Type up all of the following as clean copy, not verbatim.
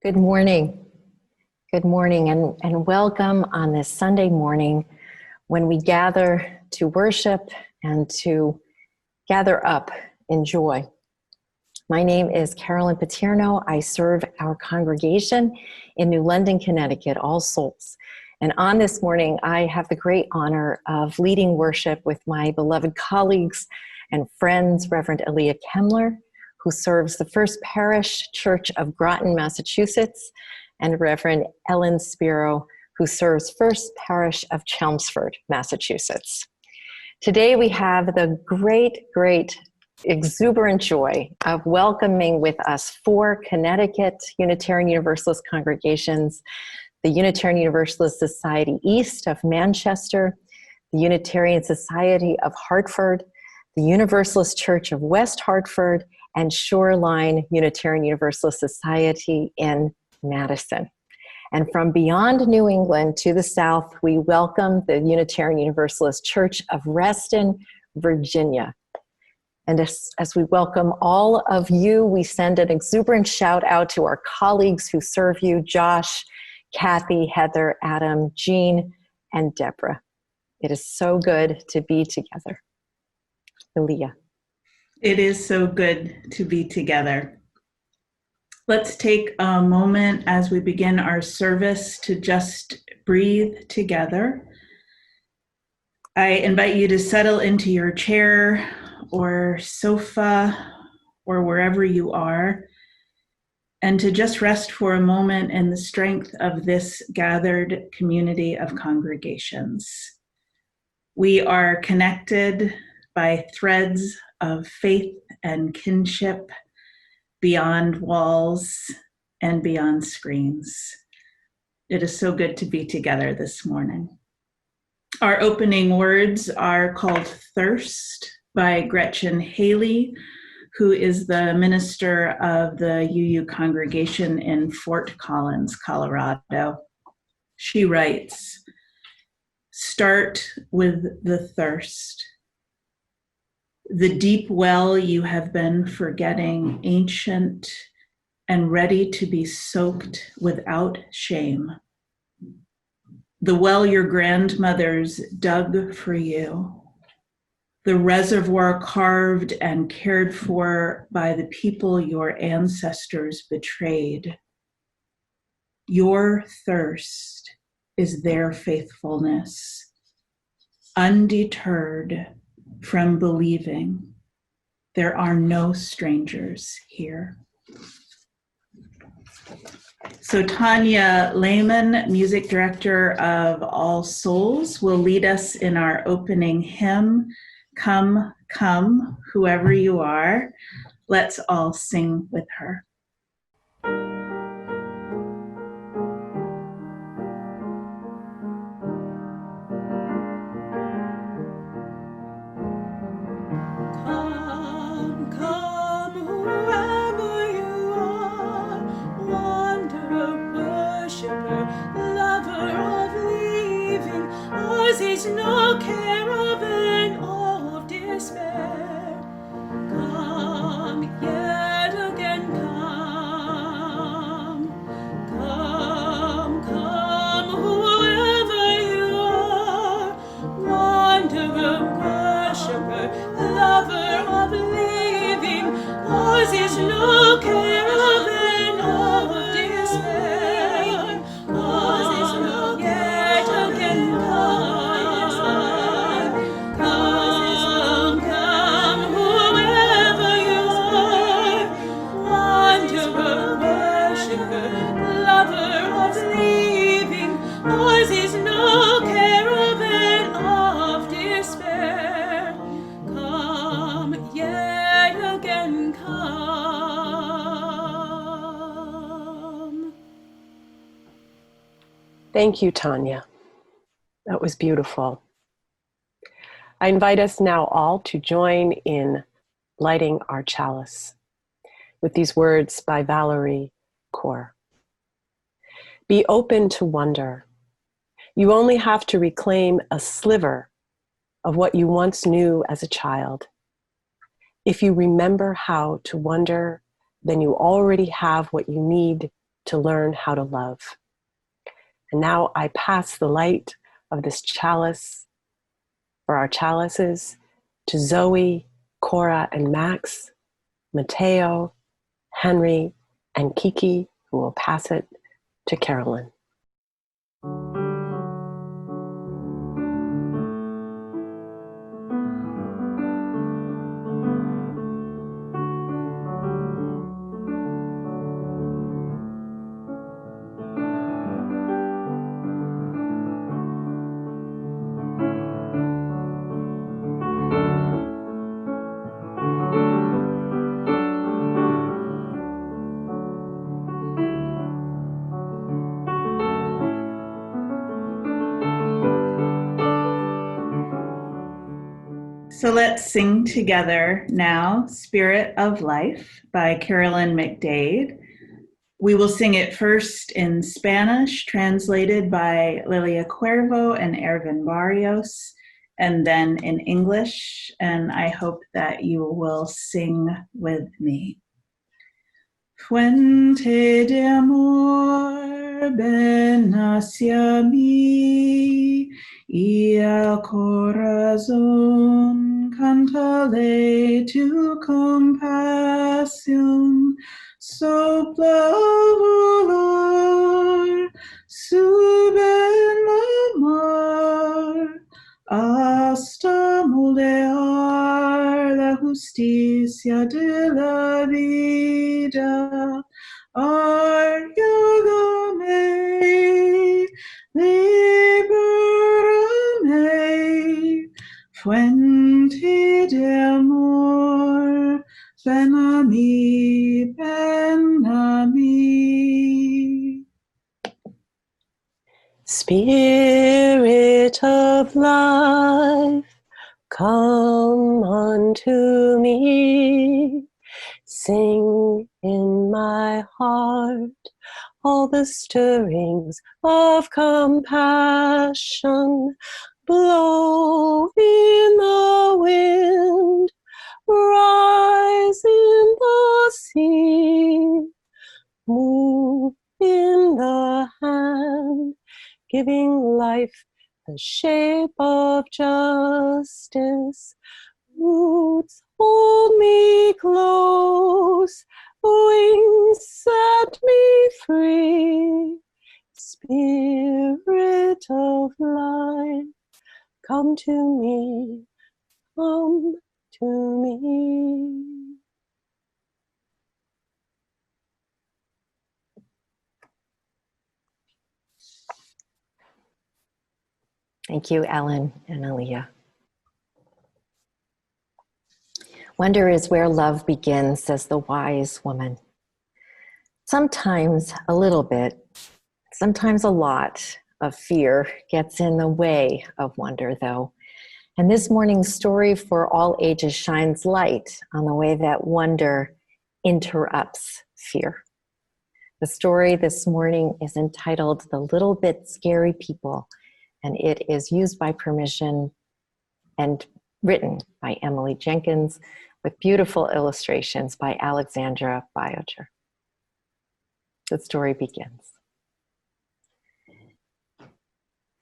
Good morning. Good morning and welcome on this Sunday morning when we gather to worship and to gather up in joy. My name is Carolyn Paterno. I serve our congregation in New London, Connecticut, All Souls. And on this morning, I have the great honor of leading worship with my beloved colleagues and friends, Reverend Elia Kemmler, who serves the First Parish Church of Groton, Massachusetts, and Reverend Ellen Spiro, who serves First Parish of Chelmsford, Massachusetts. Today we have the great exuberant joy of welcoming with us 4 Connecticut Unitarian Universalist congregations: the Unitarian Universalist Society East of Manchester, the Unitarian Society of Hartford, the Universalist Church of West Hartford, and Shoreline Unitarian Universalist Society in Madison. And from beyond New England to the south, we welcome the Unitarian Universalist Church of Reston, Virginia. And as we welcome all of you, we send an exuberant shout out to our colleagues who serve you: Josh, Kathy, Heather, Adam, Jean, and Deborah. It is so good to be together. Elia. It is so good to be together. Let's take a moment as we begin our service to just breathe together. I invite you to settle into your chair or sofa or wherever you are, and to just rest for a moment in the strength of this gathered community of congregations. We are connected by threads of faith and kinship beyond walls and beyond screens. It is so good to be together this morning. Our opening words are called Thirst by Gretchen Haley, who is the minister of the UU congregation in Fort Collins, Colorado. She writes, "Start with the thirst. The deep well you have been forgetting, ancient and ready to be soaked without shame. The well your grandmothers dug for you. The reservoir carved and cared for by the people your ancestors betrayed. Your thirst is their faithfulness, undeterred from believing there are no strangers here." So Tanya Lehman, music director of All Souls, will lead us in our opening hymn, "Come, Come, Whoever You Are." Let's all sing with her. Is no caravan of despair. Come, yet again come. Come, come, whoever you are, wanderer, worshiper, lover of living, ours is no caravan of despair. Ours is no yet again come. Thank you, Tanya. That was beautiful. I invite us now all to join in lighting our chalice with these words by Valarie, Kaur. Be open to wonder. You only have to reclaim a sliver of what you once knew as a child. If you remember how to wonder, then you already have what you need to learn how to love. And now I pass the light of this chalice for our chalices to Zoe, Cora, and Max, Mateo, Henry, and Kiki, who will pass it to Carolyn. So let's sing together now, Spirit of Life by Carolyn McDade. We will sing it first in Spanish, translated by Lilia Cuervo and Ervin Barrios, and then in English, and I hope that you will sing with me. Fuente de amor, ven hacia mí, y al corazón cántale tu compasión. Sopla volar, sube en la mar, hasta moldear la justicia de la vida. Ayúdame, libérame, fuente de amor, ven a mí, ven a mí. Spirit of life, come unto me. Sing in my heart all the stirrings of compassion. Blow in the wind, rise in the sea, move in the hand, giving life the shape of justice. Roots hold me close, wings set me free. Spirit of life, come to me, come to me. Thank you, Ellen and Aaliyah. Wonder is where love begins, says the wise woman. Sometimes a little bit, sometimes a lot of fear gets in the way of wonder, though. And this morning's story for all ages shines light on the way that wonder interrupts fear. The story this morning is entitled The Little Bit Scary People, and it is used by permission and written by Emily Jenkins with beautiful illustrations by Alexandra Bioger. The story begins.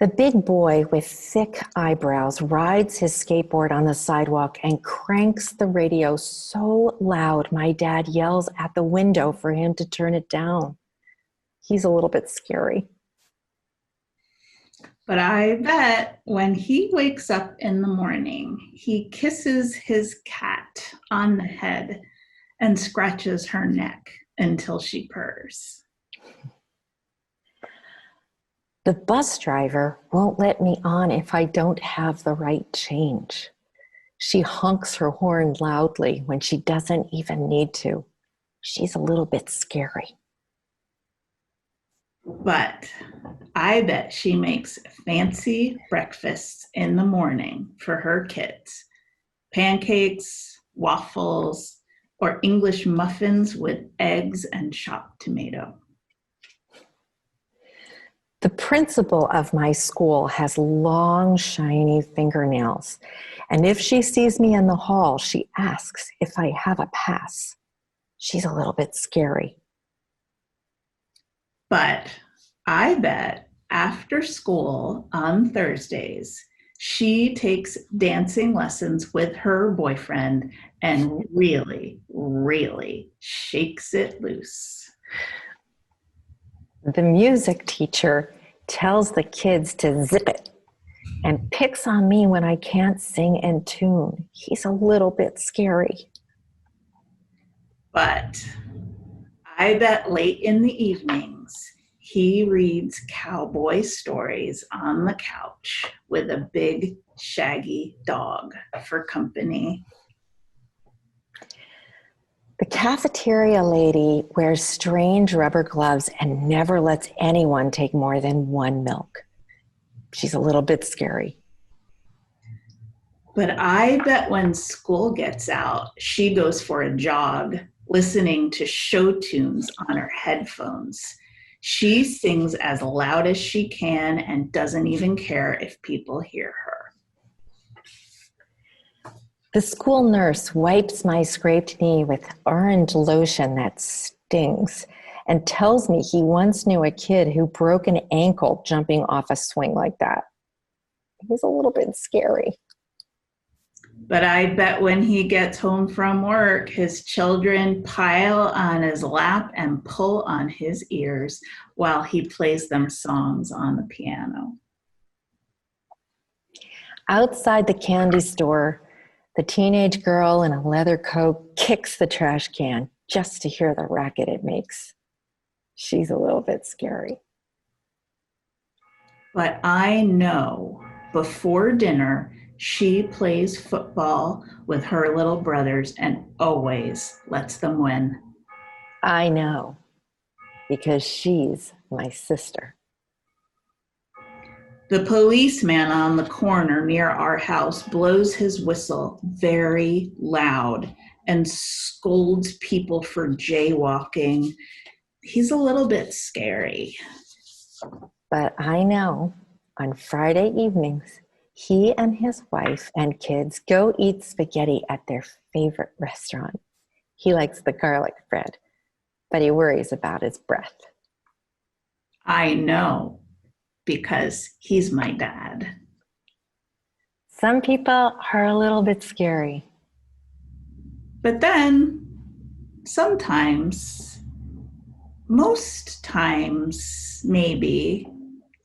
The big boy with thick eyebrows rides his skateboard on the sidewalk and cranks the radio so loud my dad yells at the window for him to turn it down. He's a little bit scary. But I bet when he wakes up in the morning, he kisses his cat on the head and scratches her neck until she purrs. The bus driver won't let me on if I don't have the right change. She honks her horn loudly when she doesn't even need to. She's a little bit scary. But I bet she makes fancy breakfasts in the morning for her kids. Pancakes, waffles, or English muffins with eggs and chopped tomato. The principal of my school has long, shiny fingernails. And if she sees me in the hall, she asks if I have a pass. She's a little bit scary. But I bet after school on Thursdays, she takes dancing lessons with her boyfriend and really, really shakes it loose. The music teacher tells the kids to zip it and picks on me when I can't sing in tune. He's a little bit scary. But I bet late in the evenings, he reads cowboy stories on the couch with a big shaggy dog for company. The cafeteria lady wears strange rubber gloves and never lets anyone take more than one milk. She's a little bit scary. But I bet when school gets out, she goes for a jog, listening to show tunes on her headphones. She sings as loud as she can and doesn't even care if people hear her. The school nurse wipes my scraped knee with orange lotion that stings and tells me he once knew a kid who broke an ankle jumping off a swing like that. He's a little bit scary. But I bet when he gets home from work, his children pile on his lap and pull on his ears while he plays them songs on the piano. Outside the candy store, the teenage girl in a leather coat kicks the trash can just to hear the racket it makes. She's a little bit scary. But I know before dinner, she plays football with her little brothers and always lets them win. I know, because she's my sister. The policeman on the corner near our house blows his whistle very loud and scolds people for jaywalking. He's a little bit scary. But I know on Friday evenings, he and his wife and kids go eat spaghetti at their favorite restaurant. He likes the garlic bread, but he worries about his breath. I know, because he's my dad. Some people are a little bit scary. But then, sometimes, most times, maybe,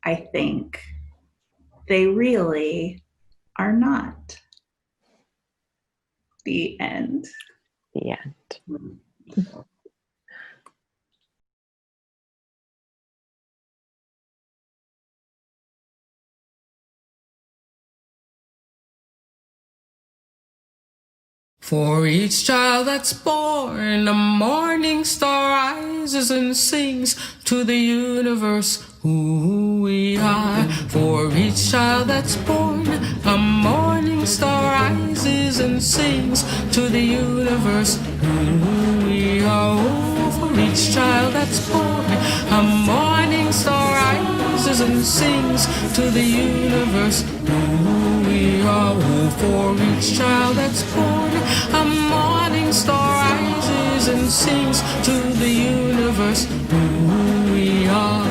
I think, they really are not. The end. The end. For each child that's born, a morning star rises and sings to the universe who we are. For each child that's born, a morning star rises and sings to the universe who we are. Oh, for each child that's born, a morning star rises and sings to the universe who we are. Oh, for each child that's born, a morning star rises and sings to the universe who we are.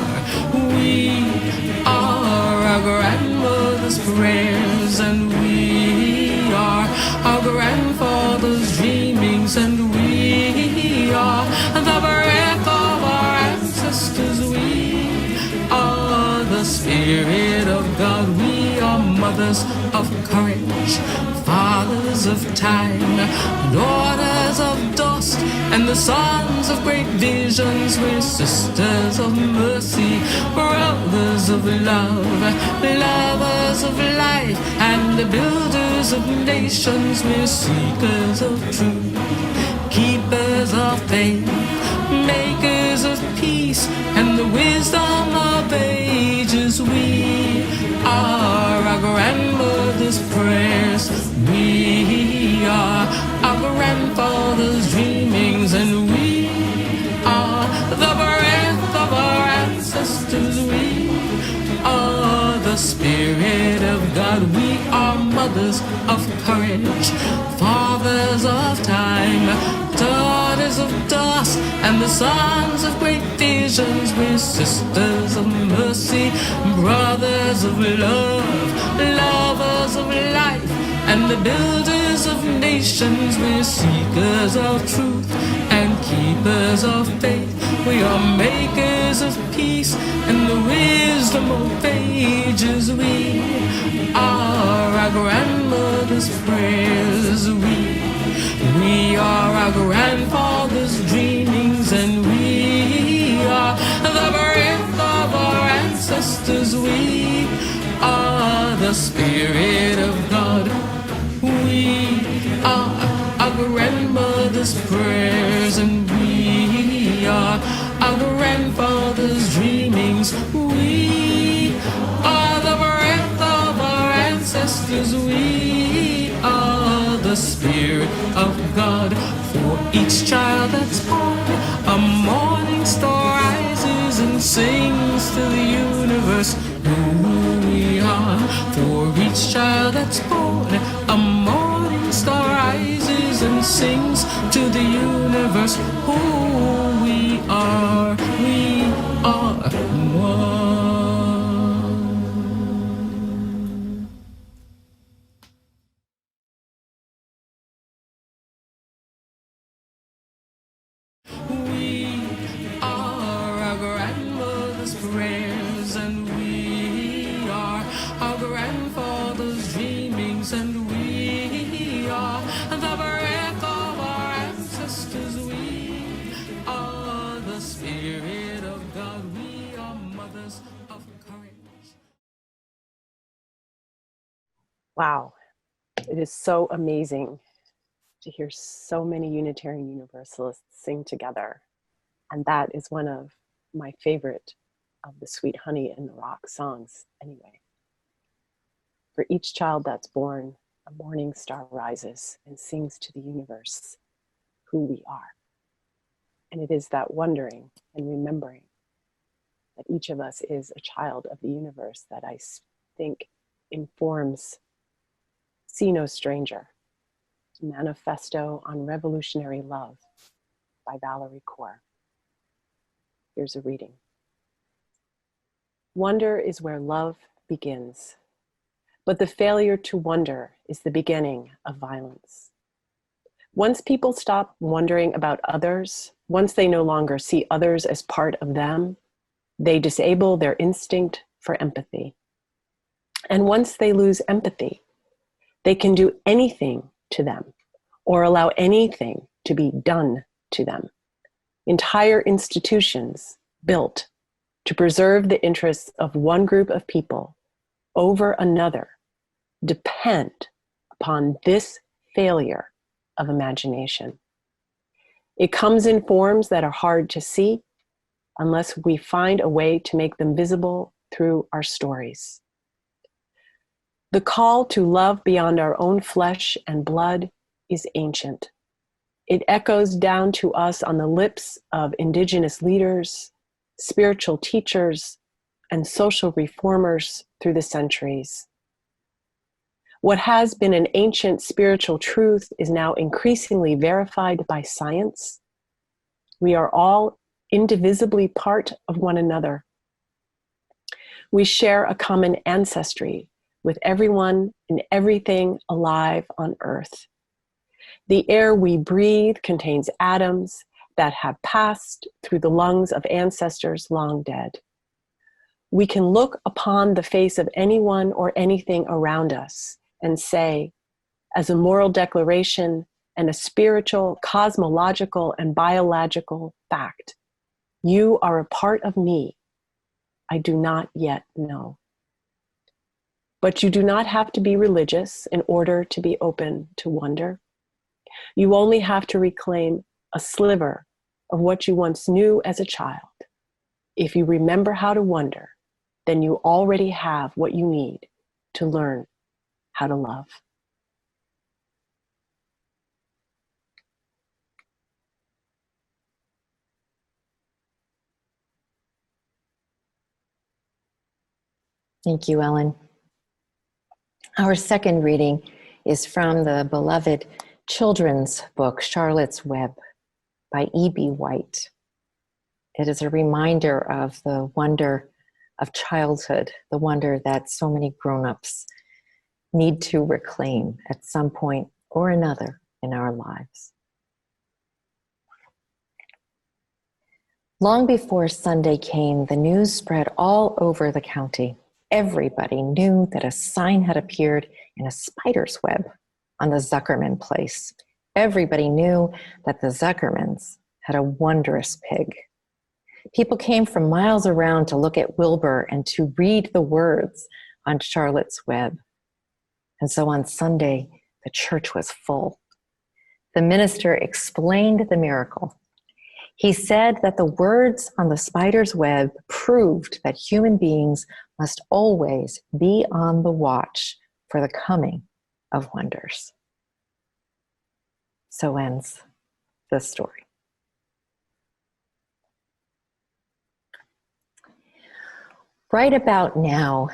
We are our grandmother's prayers, and we are our grandfather's dreamings, and we are the breath of our ancestors. We are the Spirit of God. We are mothers of courage, fathers of time, daughters of dust, and the sons of great visions. We're sisters of mercy, brothers of love, lovers of life, and the builders of nations. We're seekers of truth, keepers of faith, makers of peace, and the wisdom of ages. We are our grandmother's prayers. We are our grandfather's dreamings, and we are the breath of our ancestors. We are the Spirit of God. We are mothers of courage, fathers of time, daughters of dust, and the sons of great vision. nations. We're sisters of mercy, brothers of love, lovers of life, and the builders of nations. We're seekers of truth and keepers of faith. We are makers of peace and the wisdom of ages. We are our grandmother's prayers. We are our grandfather's dreamings, and we are the breath of our ancestors. We are the Spirit of God. We are our grandmother's prayers, and we are our grandfather's dreamings. We are the breath of our ancestors. We are the Spirit of God. For each child that's born, a morning star rises and sings to the universe who we are. For each child that's born, a morning star rises and sings to the universe who we are. We are one. We are our grandmother's prayers, and we are our grandfather's dreamings, and we are the breath of our ancestors. We are the Spirit of God. We are mothers of courage. Wow, it is so amazing to hear so many Unitarian Universalists sing together. And that is one of my favorite of the Sweet Honey in the Rock songs anyway. For each child that's born, a morning star rises and sings to the universe who we are. And it is that wondering and remembering that each of us is a child of the universe that I think informs See No Stranger, Manifesto on Revolutionary Love by Valarie Kaur. Here's a reading. Wonder is where love begins, but the failure to wonder is the beginning of violence. Once people stop wondering about others, once they no longer see others as part of them, they disable their instinct for empathy. And once they lose empathy, they can do anything to them or allow anything to be done to them. Entire institutions built to preserve the interests of one group of people over another depend upon this failure of imagination. It comes in forms that are hard to see unless we find a way to make them visible through our stories. The call to love beyond our own flesh and blood is ancient. It echoes down to us on the lips of indigenous leaders, spiritual teachers, and social reformers through the centuries. What has been an ancient spiritual truth is now increasingly verified by science. We are all indivisibly part of one another. We share a common ancestry with everyone and everything alive on Earth. The air we breathe contains atoms that have passed through the lungs of ancestors long dead. We can look upon the face of anyone or anything around us and say, as a moral declaration and a spiritual, cosmological, and biological fact, you are a part of me I do not yet know. But you do not have to be religious in order to be open to wonder. You only have to reclaim a sliver of what you once knew as a child. If you remember how to wonder, then you already have what you need to learn how to love. Thank you, Ellen. Our second reading is from the beloved children's book, Charlotte's Web by E.B. White. It is a reminder of the wonder of childhood, the wonder that so many grown-ups need to reclaim at some point or another in our lives. Long before Sunday came, the news spread all over the county. Everybody knew that a sign had appeared in a spider's web on the Zuckerman place. Everybody knew that the Zuckermans had a wondrous pig. People came from miles around to look at Wilbur and to read the words on Charlotte's web. And so on Sunday, the church was full. The minister explained the miracle. He said that the words on the spider's web proved that human beings must always be on the watch for the coming of wonders. So ends the story. Right about now,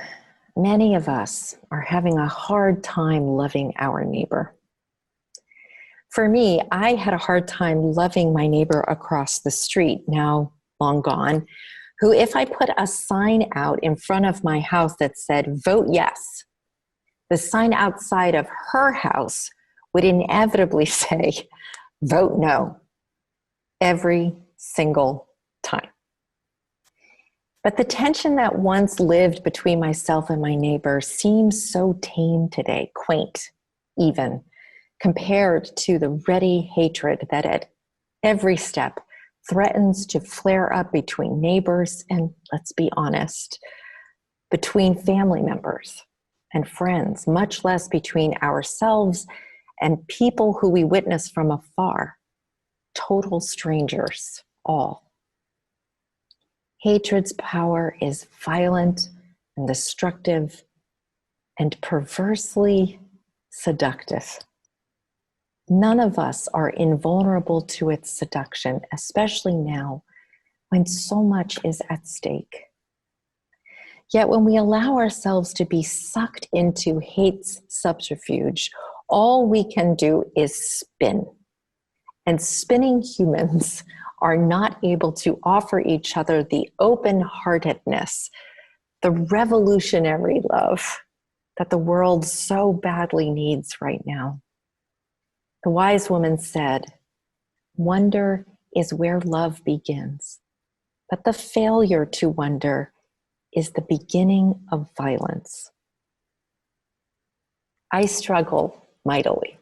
many of us are having a hard time loving our neighbor. For me, I had a hard time loving my neighbor across the street, now long gone, who, if I put a sign out in front of my house that said, "Vote yes," the sign outside of her house would inevitably say, "Vote no," every single time. But the tension that once lived between myself and my neighbor seems so tame today, quaint even, compared to the ready hatred that at every step threatens to flare up between neighbors and, let's be honest, between family members and friends, much less between ourselves and people who we witness from afar, total strangers, all. Hatred's power is violent and destructive and perversely seductive. None of us are invulnerable to its seduction, especially now when so much is at stake. Yet when we allow ourselves to be sucked into hate's subterfuge, all we can do is spin. And spinning humans are not able to offer each other the open-heartedness, the revolutionary love that the world so badly needs right now. The wise woman said, "Wonder is where love begins, but the failure to wonder is the beginning of violence." I struggle mightily.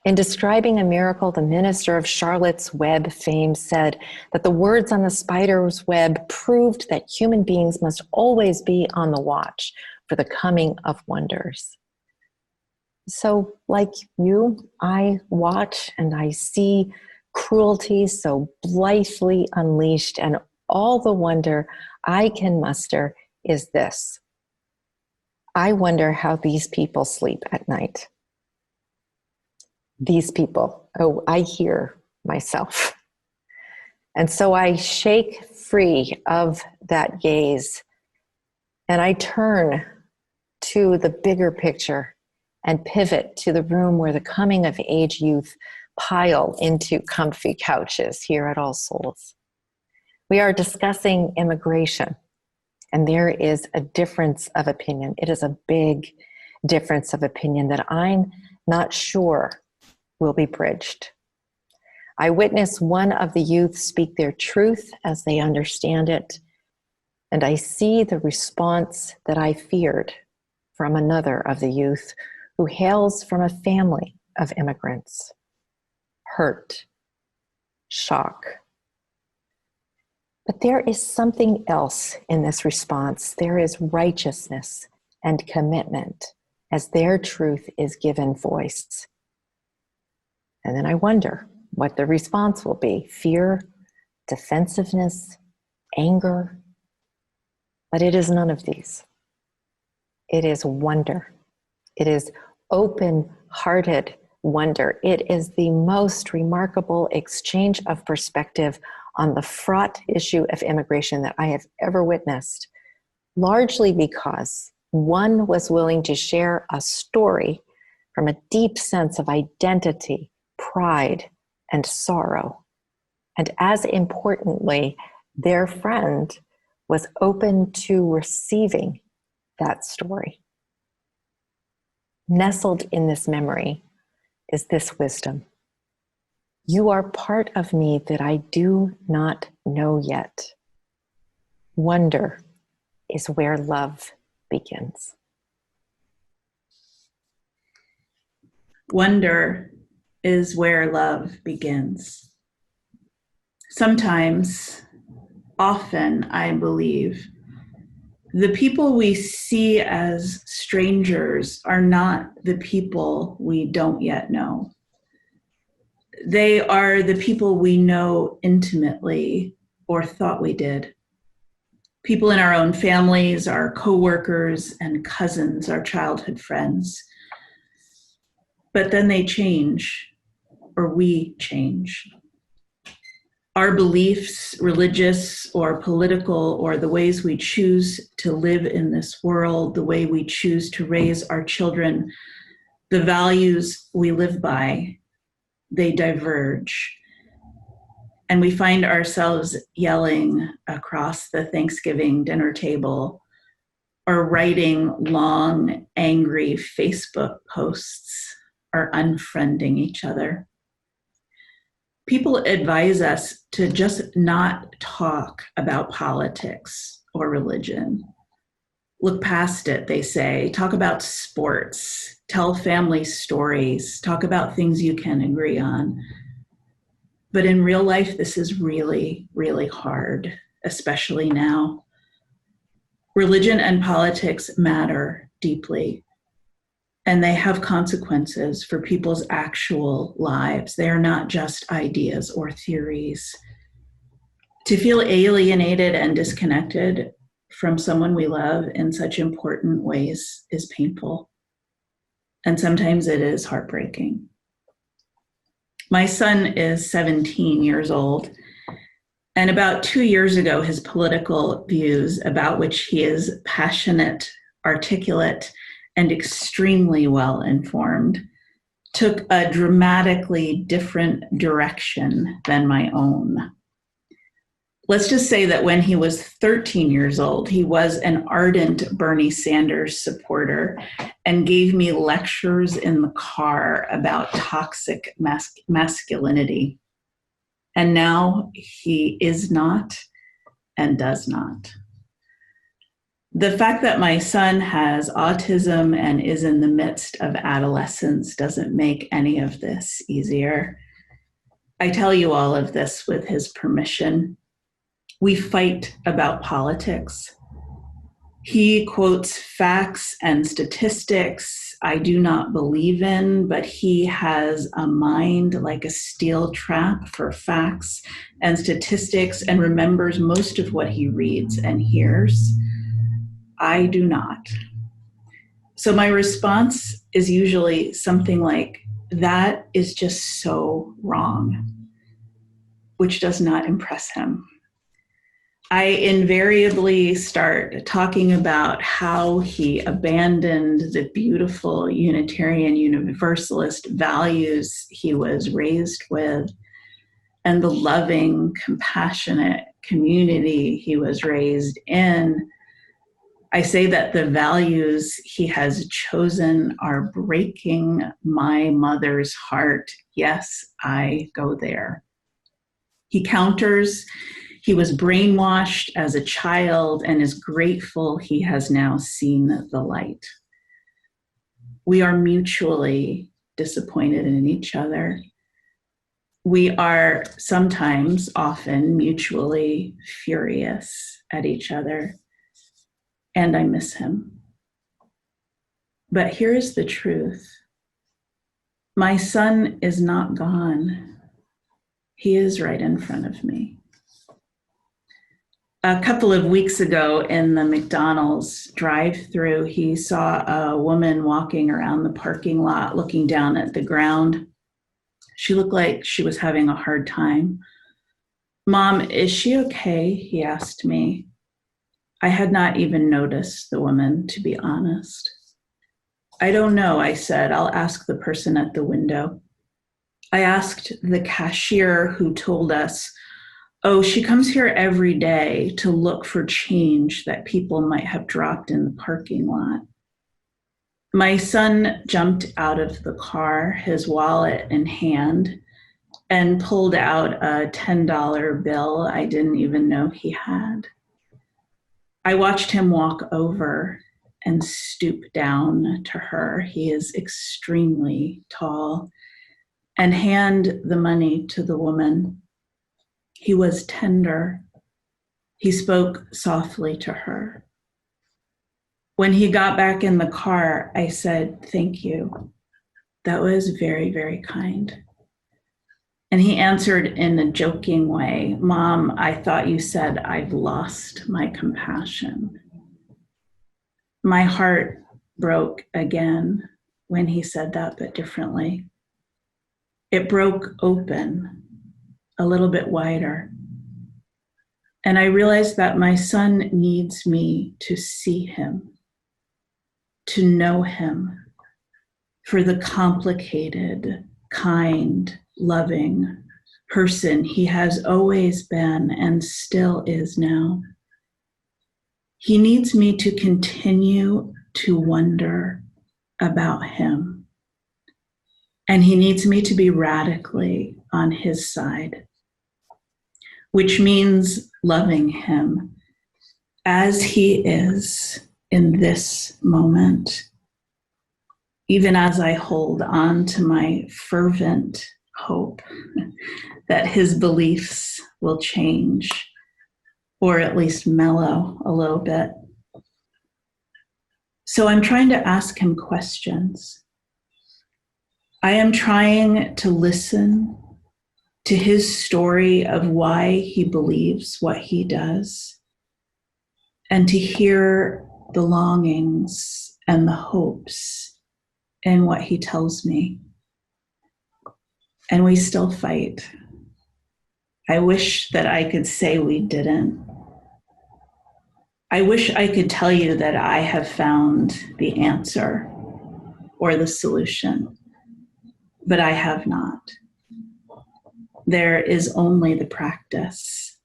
In describing a miracle, the minister of Charlotte's Web fame said that the words on the spider's web proved that human beings must always be on the watch for the coming of wonders. So, like you, I watch and I see cruelty so blithely unleashed, and all the wonder I can muster is this: I wonder how these people sleep at night. These people, oh, I hear myself. And so I shake free of that gaze and I turn to the bigger picture and pivot to the room where the coming of age youth pile into comfy couches here at All Souls. We are discussing immigration, and there is a difference of opinion. It is a big difference of opinion that I'm not sure will be bridged. I witness one of the youth speak their truth as they understand it, and I see the response that I feared from another of the youth who hails from a family of immigrants. Hurt, shock. But there is something else in this response. There is righteousness and commitment as their truth is given voice. And then I wonder what the response will be: fear, defensiveness, anger. But it is none of these. It is wonder. It is open-hearted wonder. It is the most remarkable exchange of perspective on the fraught issue of immigration that I have ever witnessed, largely because one was willing to share a story from a deep sense of identity, pride, and sorrow, and as importantly, their friend was open to receiving that story. Nestled in this memory is this wisdom. You are part of me that I do not know yet. Wonder is where love begins. Wonder is where love begins. Sometimes, often, I believe, the people we see as strangers are not the people we don't yet know. They are the people we know intimately or thought we did. People in our own families, our coworkers and cousins, our childhood friends. But then they change, or we change. Our beliefs, religious or political, or the ways we choose to live in this world, the way we choose to raise our children, the values we live by, they diverge. And we find ourselves yelling across the Thanksgiving dinner table or writing long, angry Facebook posts or unfriending each other. People advise us to just not talk about politics or religion. Look past it, they say. Talk about sports. Tell family stories. Talk about things you can agree on. But in real life, this is really, really hard, especially now. Religion and politics matter deeply, and they have consequences for people's actual lives. They are not just ideas or theories. To feel alienated and disconnected from someone we love in such important ways is painful. And sometimes it is heartbreaking. My son is 17 years old, and about 2 years ago, his political views, about which he is passionate, articulate, and extremely well informed, took a dramatically different direction than my own. Let's just say that when he was 13 years old, he was an ardent Bernie Sanders supporter and gave me lectures in the car about toxic masculinity. And now he is not and does not. The fact that my son has autism and is in the midst of adolescence doesn't make any of this easier. I tell you all of this with his permission. We fight about politics. He quotes facts and statistics I do not believe in, but he has a mind like a steel trap for facts and statistics and remembers most of what he reads and hears. I do not. So my response is usually something like, that is just so wrong, which does not impress him. I invariably start talking about how he abandoned the beautiful Unitarian Universalist values he was raised with and the loving, compassionate community he was raised in. I say that the values he has chosen are breaking my mother's heart. Yes, I go there. He counters. He was brainwashed as a child and is grateful he has now seen the light. We are mutually disappointed in each other. We are sometimes, often, mutually furious at each other, and I miss him. But here's the truth. My son is not gone. He is right in front of me. A couple of weeks ago in the McDonald's drive-thru, he saw a woman walking around the parking lot looking down at the ground. She looked like she was having a hard time. "Mom, is she okay?" he asked me. I had not even noticed the woman, to be honest. "I don't know," I said. "I'll ask the person at the window." I asked the cashier who told us, Oh, she comes here every day to look for change that people might have dropped in the parking lot. My son jumped out of the car, his wallet in hand, and pulled out a $10 bill I didn't even know he had. I watched him walk over and stoop down to her. He is extremely tall, and hand the money to the woman. He was tender. He spoke softly to her. When he got back in the car, I said, "Thank you. That was very, very kind." And he answered in a joking way, "Mom, I thought you said I've lost my compassion." My heart broke again when he said that, but differently. It broke open a little bit wider. And I realized that my son needs me to see him, to know him for the complicated, kind, loving person he has always been and still is now. He needs me to continue to wonder about him. And he needs me to be radically on his side, which means loving him as he is in this moment, even as I hold on to my fervent hope that his beliefs will change, or at least mellow a little bit. So I'm trying to ask him questions. I am trying to listen to his story of why he believes what he does, and to hear the longings and the hopes in what he tells me. And we still fight. I wish that I could say we didn't. I wish I could tell you that I have found the answer or the solution, but I have not. There is only the practice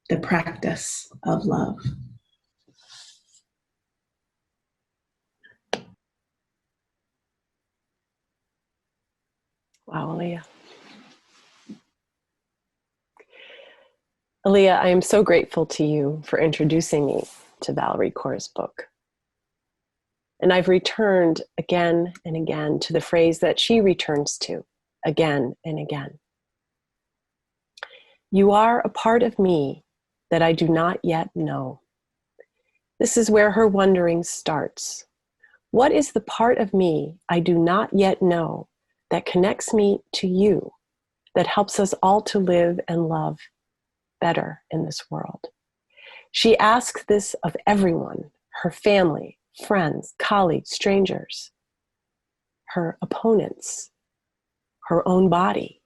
of love. Wow, Aaliyah. Aaliyah, I am so grateful to you for introducing me to Valarie Kaur's book. And I've returned again and again to the phrase that she returns to again and again. You are a part of me that I do not yet know. This is where her wondering starts. What is the part of me I do not yet know that connects me to you, that helps us all to live and love better in this world? She asks this of everyone, her family, friends, colleagues, strangers, her opponents, her own body,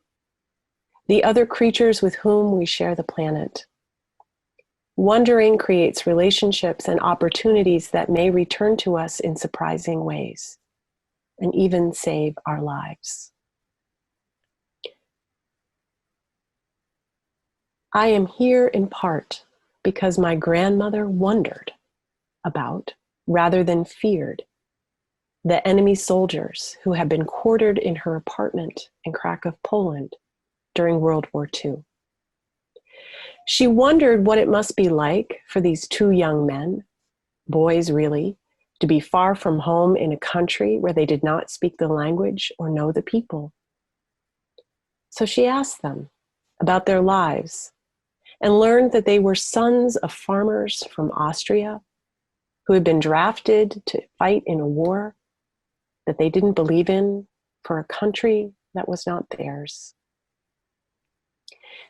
the other creatures with whom we share the planet. Wondering creates relationships and opportunities that may return to us in surprising ways and even save our lives. I am here in part because my grandmother wondered about, rather than feared, the enemy soldiers who had been quartered in her apartment in Krakow, Poland during World War II. She wondered what it must be like for these two young men, boys really, to be far from home in a country where they did not speak the language or know the people. So she asked them about their lives and learned that they were sons of farmers from Austria who had been drafted to fight in a war that they didn't believe in for a country that was not theirs.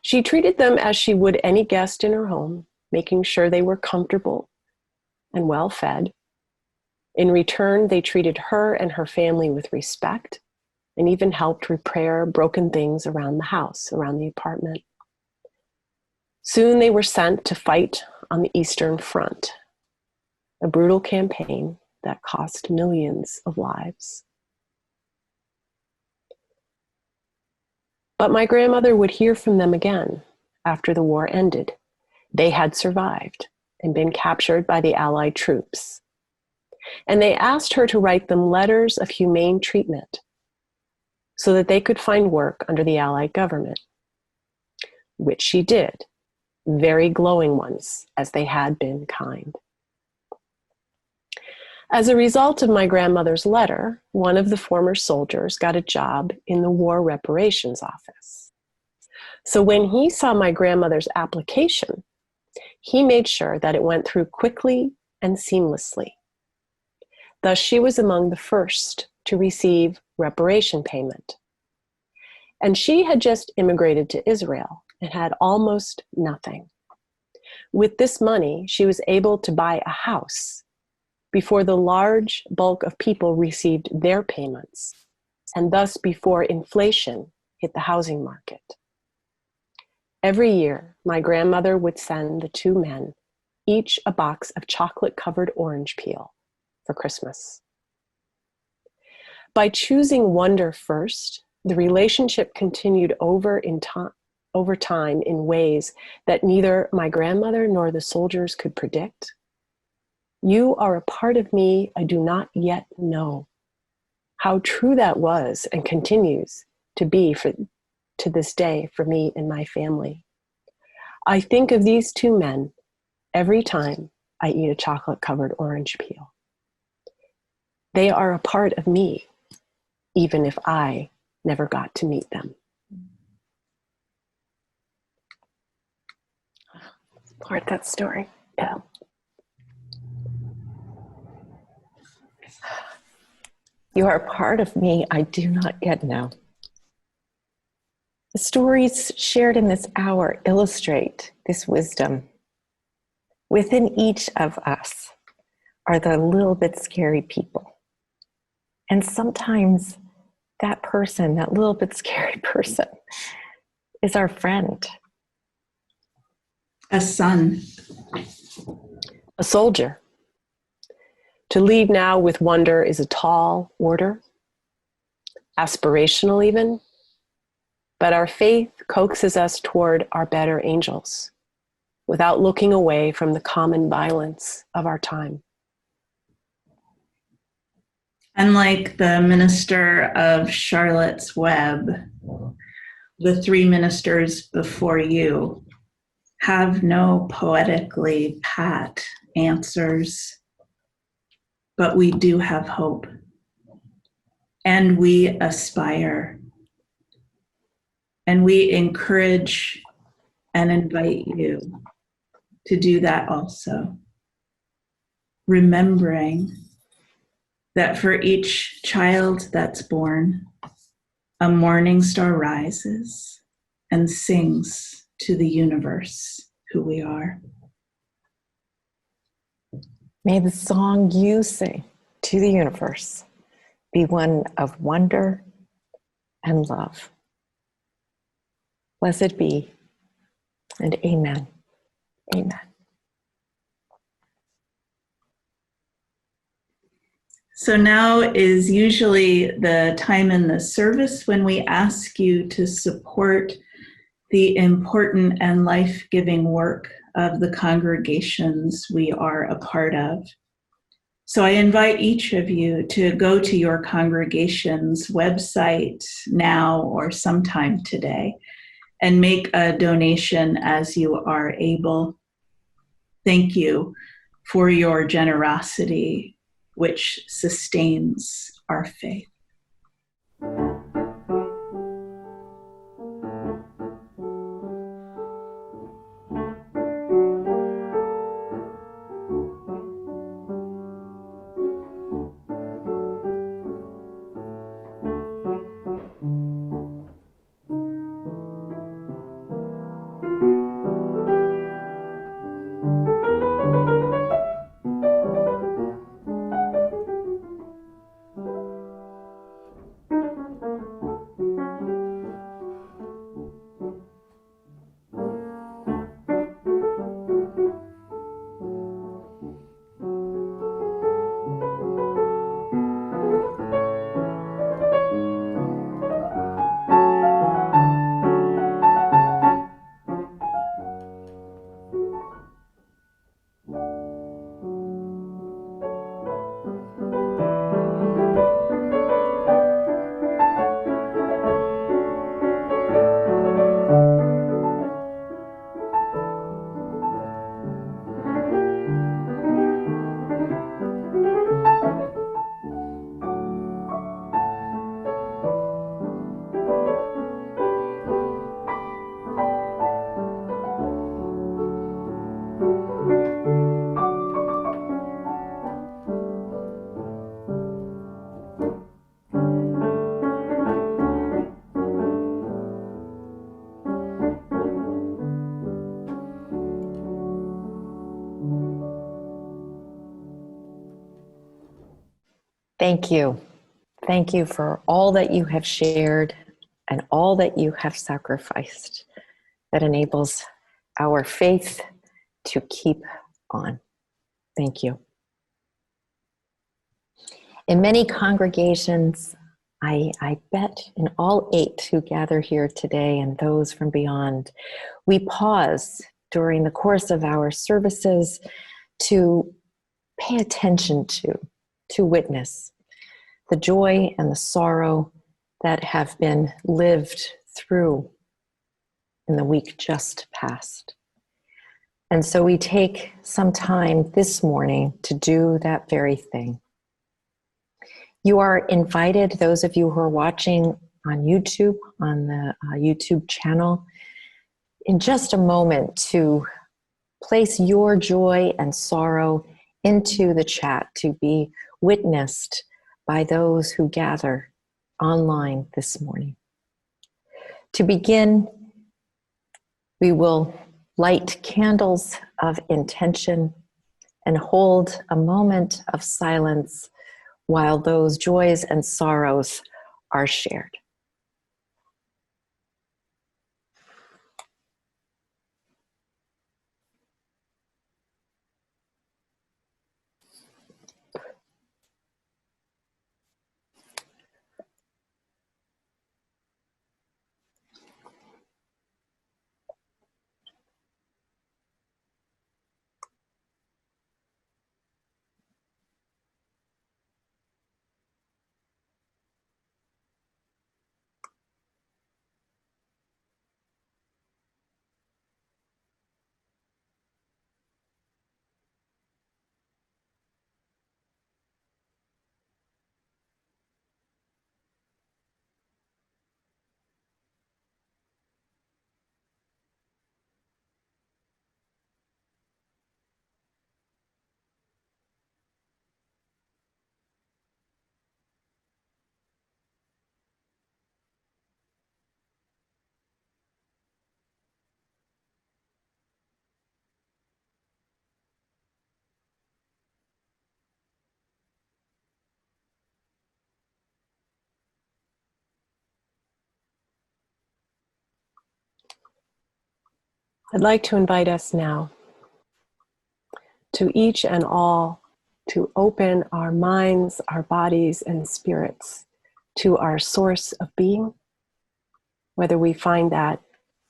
She treated them as she would any guest in her home, making sure they were comfortable and well fed. In return, they treated her and her family with respect and even helped repair broken things around the house, around the apartment. Soon they were sent to fight on the Eastern Front, a brutal campaign that cost millions of lives. But my grandmother would hear from them again after the war ended. They had survived and been captured by the Allied troops. And they asked her to write them letters of humane treatment so that they could find work under the Allied government, which she did, very glowing ones, as they had been kind. As a result of my grandmother's letter, one of the former soldiers got a job in the War Reparations Office. So when he saw my grandmother's application, he made sure that it went through quickly and seamlessly. Thus, she was among the first to receive reparation payment. And she had just immigrated to Israel and had almost nothing. With this money, she was able to buy a house before the large bulk of people received their payments, and thus before inflation hit the housing market. Every year, my grandmother would send the two men each a box of chocolate-covered orange peel for Christmas. By choosing wonder first, the relationship continued over time in ways that neither my grandmother nor the soldiers could predict. You are a part of me I do not yet know. How true that was and continues to be to this day for me and my family. I think of these two men every time I eat a chocolate-covered orange peel. They are a part of me, even if I never got to meet them. Lord, that story. Yeah. You are a part of me I do not yet know. The stories shared in this hour illustrate this wisdom. Within each of us are the little bit scary people. And sometimes that person, that little bit scary person, is our friend. A son. A soldier. To lead now with wonder is a tall order, aspirational even, but our faith coaxes us toward our better angels without looking away from the common violence of our time. Unlike the minister of Charlotte's Web, the three ministers before you have no poetically pat answers, but we do have hope, and we aspire, and we encourage and invite you to do that also, remembering that for each child that's born, a morning star rises and sings to the universe who we are. May the song you sing to the universe be one of wonder and love. Blessed be, and amen. Amen. So now is usually the time in the service when we ask you to support the important and life-giving work of the congregations we are a part of. So I invite each of you to go to your congregation's website now or sometime today and make a donation as you are able. Thank you for your generosity, which sustains our faith. Thank you. Thank you for all that you have shared and all that you have sacrificed that enables our faith to keep on. Thank you. In many congregations, I bet in all 8 who gather here today and those from beyond, we pause during the course of our services to pay attention to witness the joy and the sorrow that have been lived through in the week just past. And so we take some time this morning to do that very thing. You are invited, those of you who are watching on YouTube, on the YouTube channel, in just a moment to place your joy and sorrow into the chat to be witnessed by those who gather online this morning. To begin, we will light candles of intention and hold a moment of silence while those joys and sorrows are shared. I'd like to invite us now to each and all to open our minds, our bodies, and spirits to our source of being, whether we find that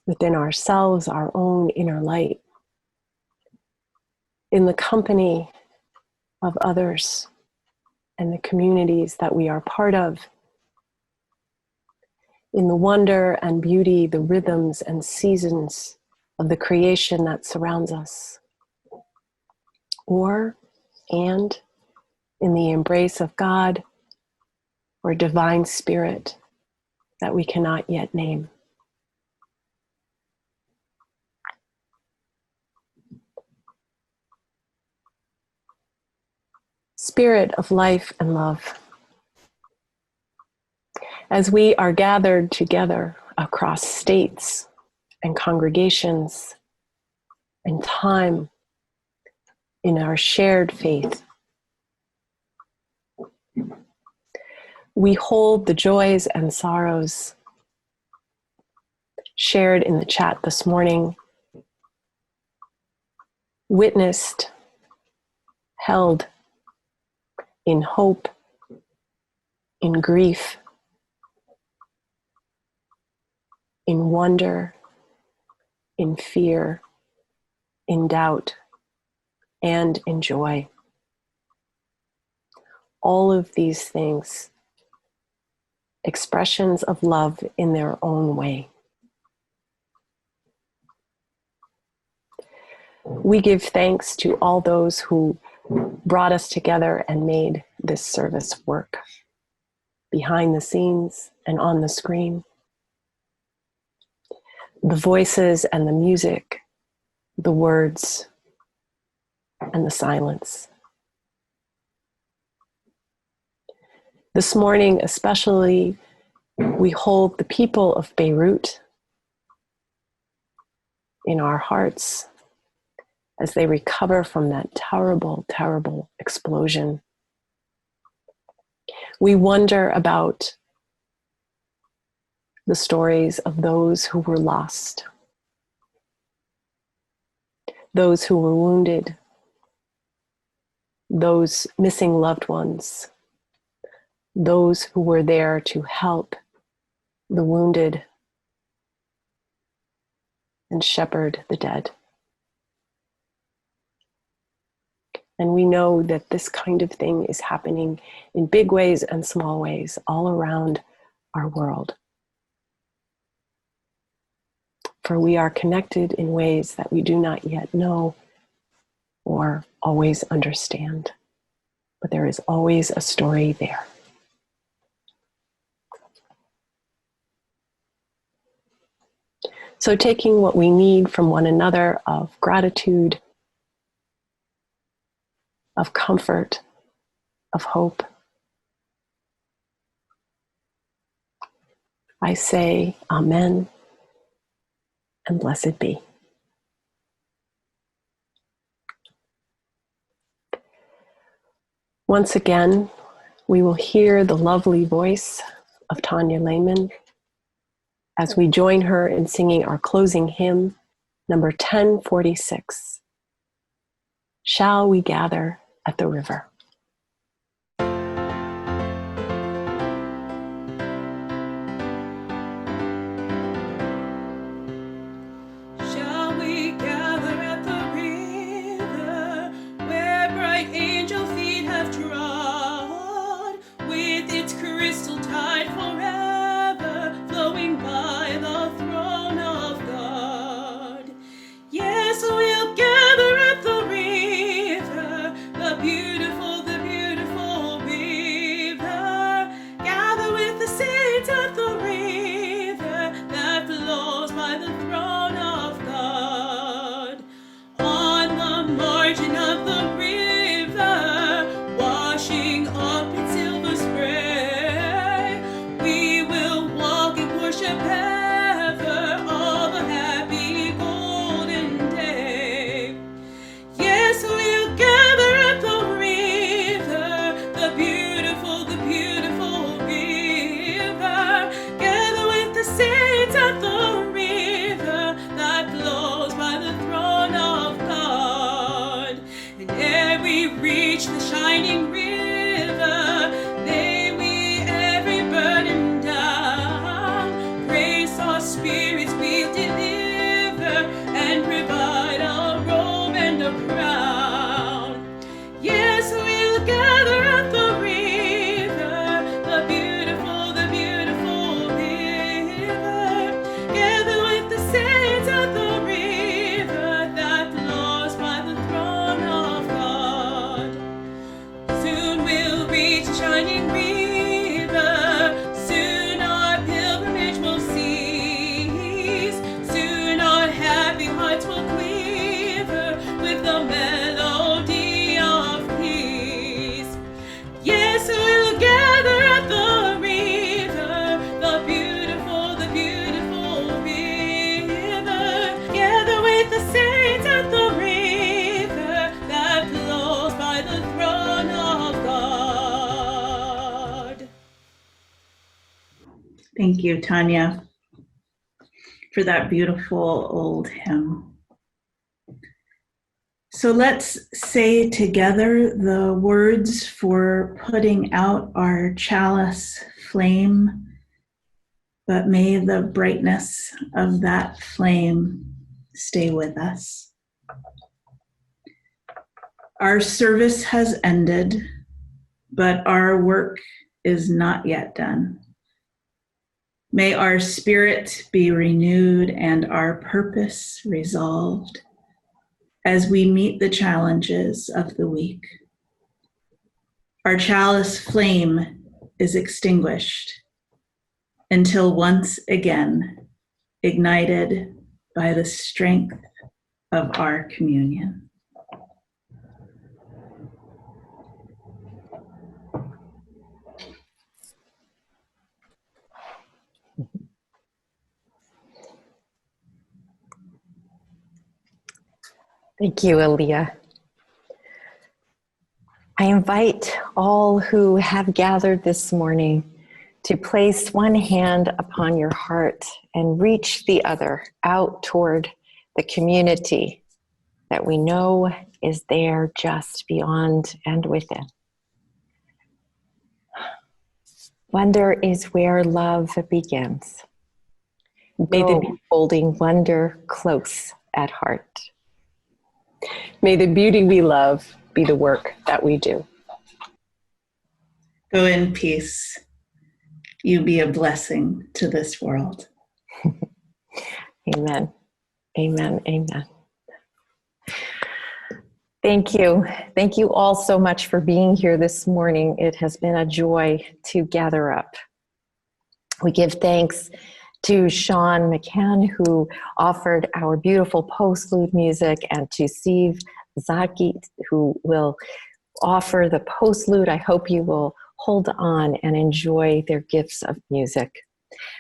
within ourselves, our own inner light, in the company of others and the communities that we are part of, in the wonder and beauty, the rhythms and seasons of the creation that surrounds us, and in the embrace of God or divine spirit that we cannot yet name. Spirit of life and love, as we are gathered together across states and congregations and time in our shared faith, we hold the joys and sorrows shared in the chat this morning, witnessed, held in hope, in grief, in wonder, in fear, in doubt, and in joy. All of these things, expressions of love in their own way. We give thanks to all those who brought us together and made this service work, behind the scenes and on the screen. The voices and the music, the words and the silence. This morning especially, we hold the people of Beirut in our hearts as they recover from that terrible, terrible explosion. We wonder about the stories of those who were lost, those who were wounded, those missing loved ones, those who were there to help the wounded and shepherd the dead. And we know that this kind of thing is happening in big ways and small ways all around our world. For we are connected in ways that we do not yet know or always understand. But there is always a story there. So taking what we need from one another of gratitude, of comfort, of hope, I say amen and blessed be. Once again, we will hear the lovely voice of Tanya Lehman as we join her in singing our closing hymn, number 1046, Shall We Gather at the River? Shall we gather at the river where bright angel feet have trod, with its crystal tide forever flowing by the throne of God? Yes, we'll gather at the river, the beautiful river. Gather with the saints at the river that flows by the throne of God. On the margin of the river, washing up its silver spray, we will walk and worship ever all the happy golden day. Yes, we'll gather at the river, the beautiful river. Gather with the saints at the river that flows by the throne of God. And ere we reach the shining river, may we every burden down. Grace our spirits will deliver and provide a robe and a crown. Yes, we'll gather at the river, the beautiful river. Gather with the saints at the river that flows by the throne of God. Soon we'll reach the shining river, soon our pilgrimage will cease, soon our happy hearts will quiver with the melody of peace. Yes, we'll gather at the river, the beautiful river. Gather with the saints at the river that flows by the throne of God. Thank you, Tanya, for that beautiful old hymn. So let's say together the words for putting out our chalice flame, but may the brightness of that flame stay with us. Our service has ended, but our work is not yet done. May our spirit be renewed and our purpose resolved as we meet the challenges of the week. Our chalice flame is extinguished until once again ignited by the strength of our communion. Thank you, Aaliyah. I invite all who have gathered this morning to place one hand upon your heart and reach the other out toward the community that we know is there just beyond and within. Wonder is where love begins. May they be holding wonder close at heart. May the beauty we love be the work that we do. Go in peace. You be a blessing to this world. Amen. Amen. Amen. Thank you. Thank you all so much for being here this morning. It has been a joy to gather up. We give thanks to Sean McCann, who offered our beautiful postlude music, and to Steve Zaki, who will offer the postlude. I hope you will hold on and enjoy their gifts of music.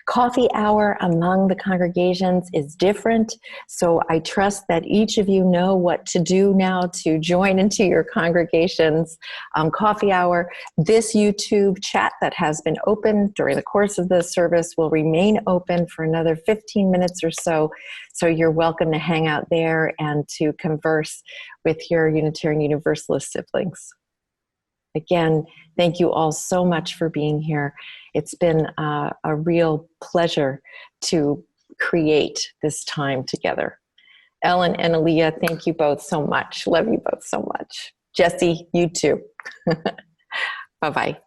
Coffee hour among the congregations is different, so I trust that each of you know what to do now to join into your congregation's coffee hour. This YouTube chat that has been open during the course of this service will remain open for another 15 minutes or so, so you're welcome to hang out there and to converse with your Unitarian Universalist siblings. Again, thank you all so much for being here. It's been a real pleasure to create this time together. Ellen and Aaliyah, thank you both so much. Love you both so much. Jesse, you too. Bye-bye.